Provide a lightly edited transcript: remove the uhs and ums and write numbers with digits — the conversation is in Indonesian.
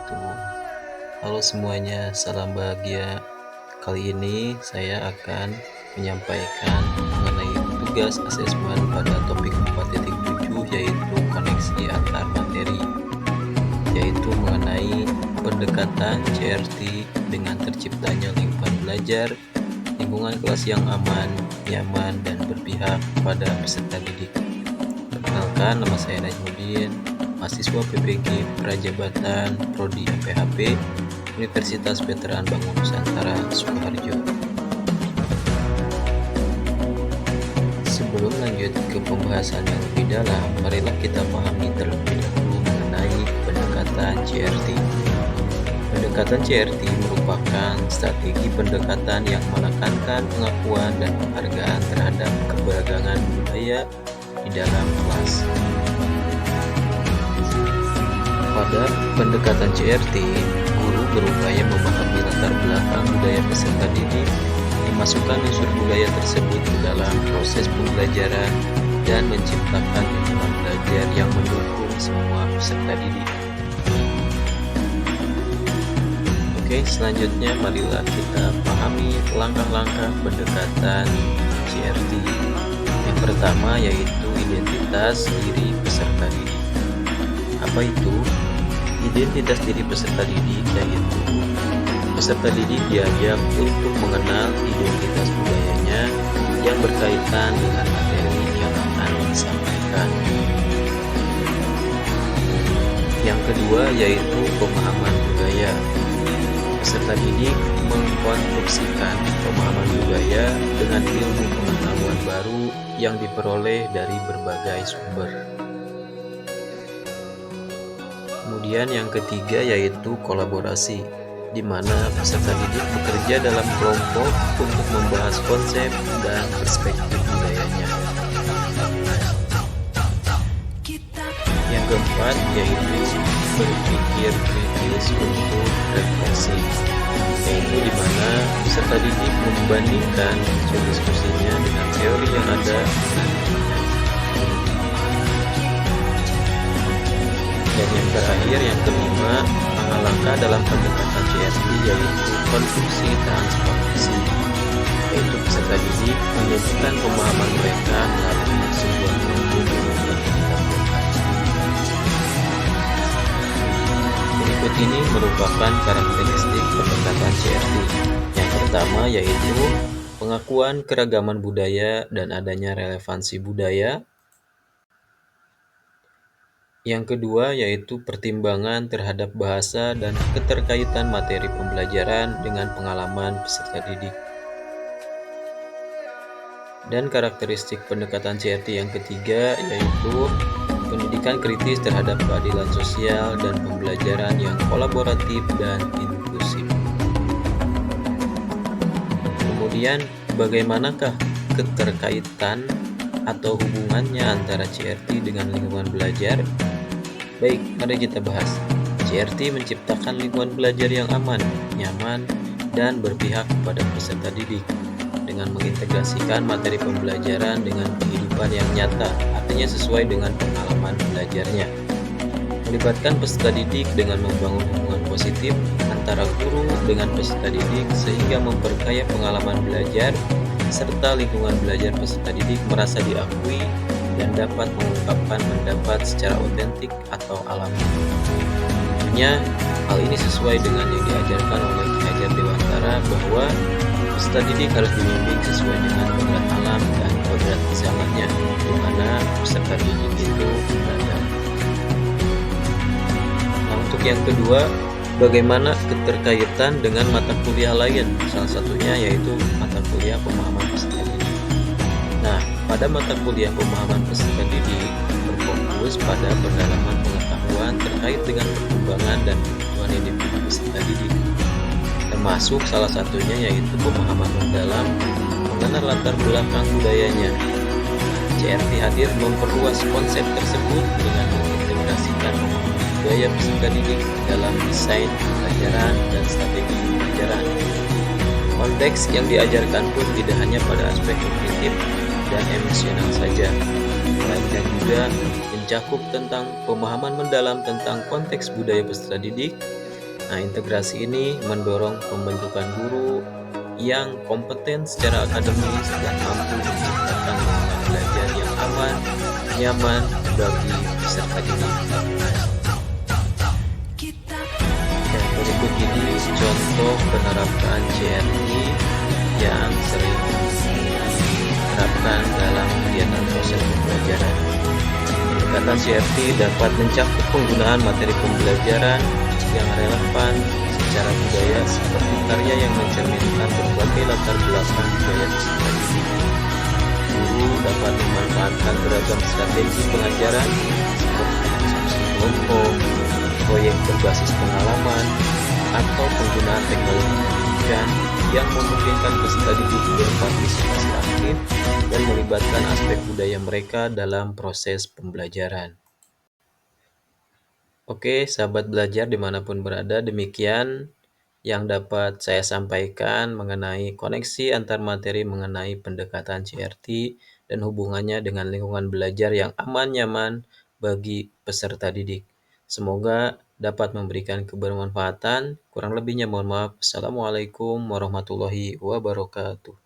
wabarakatuh. Halo semuanya, salam bahagia. Kali ini saya akan menyampaikan mengenai tugas asesmen pada topik 4.7, yaitu koneksi antar materi, yaitu mengenai pendekatan CRT dengan terciptanya lingkungan belajar, lingkungan kelas yang aman, nyaman, dan berpihak pada peserta didik. Perkenalkan, nama saya Najmuddin, mahasiswa PPG Prajabatan Prodi PHP Universitas Veteran Bangun Nusantara Sukoharjo. Sebelum lanjut ke pembahasan yang lebih dalam, marilah kita pahami terlebih dahulu mengenai pendekatan CRT. Pendekatan CRT merupakan strategi pendekatan yang menekankan pengakuan dan penghargaan terhadap keberagaman budaya di dalam kelas. Pada pendekatan CRT, guru berupaya memahami latar belakang budaya peserta didik, memasukkan unsur budaya tersebut ke dalam proses pembelajaran, dan menciptakan lingkungan belajar yang mendukung semua peserta didik. Oke, selanjutnya marilah kita pahami langkah-langkah pendekatan CRT. Yang pertama yaitu identitas diri peserta didik. Apa itu? Identitas diri peserta didik yaitu peserta didik diajak untuk mengenal identitas budayanya yang berkaitan dengan materi yang akan disampaikan. Yang kedua yaitu pemahaman budaya. Peserta didik mengkonstruksikan pemahaman budaya dengan ilmu pengetahuan baru yang diperoleh dari berbagai sumber. Kemudian yang ketiga yaitu kolaborasi, di mana peserta didik bekerja dalam kelompok untuk membahas konsep dan perspektif budayanya. Yang keempat yaitu berpikir kritis untuk refleksi, yaitu di mana peserta didik membandingkan hasil diskusinya dengan teori yang ada. Dan yang terakhir, yang kelima, langkah dalam pendekatan CRT yaitu konstruksi transformasi, yaitu peserta didik menunjukkan pemahaman mereka melalui sebuah metode yang ditampilkan. Berikut ini merupakan karakteristik pendekatan CRT. Yang pertama yaitu pengakuan keragaman budaya dan adanya relevansi budaya. Yang kedua yaitu pertimbangan terhadap bahasa dan keterkaitan materi pembelajaran dengan pengalaman peserta didik. Dan karakteristik pendekatan CRT yang ketiga yaitu pendidikan kritis terhadap keadilan sosial dan pembelajaran yang kolaboratif dan inklusif. Kemudian, bagaimanakah keterkaitan atau hubungannya antara CRT dengan lingkungan belajar? Baik, mari kita bahas. CRT menciptakan lingkungan belajar yang aman, nyaman, dan berpihak kepada peserta didik dengan mengintegrasikan materi pembelajaran dengan kehidupan yang nyata, artinya sesuai dengan pengalaman belajarnya. Melibatkan peserta didik dengan membangun hubungan positif antara guru dengan peserta didik sehingga memperkaya pengalaman belajar, serta lingkungan belajar peserta didik merasa diakui dan dapat mengungkapkan pendapat secara otentik atau alami. Tentunya hal ini sesuai dengan yang diajarkan oleh Ki Hajar Dewantara bahwa peserta didik harus dibimbing sesuai dengan kodrat alam dan kodrat zamannya, di mana peserta didik itu beragam. Nah, untuk yang kedua, bagaimana keterkaitan dengan mata kuliah lain? Salah satunya yaitu mata kuliah pemahaman peserta didik. Nah, pada mata kuliah pemahaman peserta didik berfokus pada pendalaman pengetahuan terkait dengan perkembangan dan kebutuhan individu peserta didik, termasuk salah satunya yaitu pemahaman mendalam mengenal latar belakang budayanya. CRT hadir memperluas konsep tersebut dengan mengintegrasikan pemahaman budaya peserta didik dalam desain pembelajaran dan strategi pembelajaran. Konteks yang diajarkan pun tidak hanya pada aspek kognitif dan emosional saja, melainkan juga mencakup tentang pemahaman mendalam tentang konteks budaya peserta didik, Nah, integrasi ini mendorong pembentukan guru yang kompeten secara akademis dan mampu menciptakan lingkungan belajar yang aman, nyaman bagi peserta didik. Dan berikut ini contoh penerapan CRT yang sering diterapkan dalam kegiatan proses pembelajaran. Pendekatan CRT dapat mencakup penggunaan materi pembelajaran yang relevan secara budaya seperti karya yang mencerminkan berbagai latar belakang budaya peserta didik. Guru dapat memanfaatkan beragam strategi pengajaran seperti diskusi kelompok, proyek berbasis pengalaman, atau penggunaan teknologi pendidikan yang memungkinkan peserta didik berpartisipasi aktif dan melibatkan aspek budaya mereka dalam proses pembelajaran. Oke, sahabat belajar dimanapun berada, demikian yang dapat saya sampaikan mengenai koneksi antar materi mengenai pendekatan CRT dan hubungannya dengan lingkungan belajar yang aman, nyaman bagi peserta didik. Semoga dapat memberikan kebermanfaatan. Kurang lebihnya mohon maaf. Assalamualaikum warahmatullahi wabarakatuh.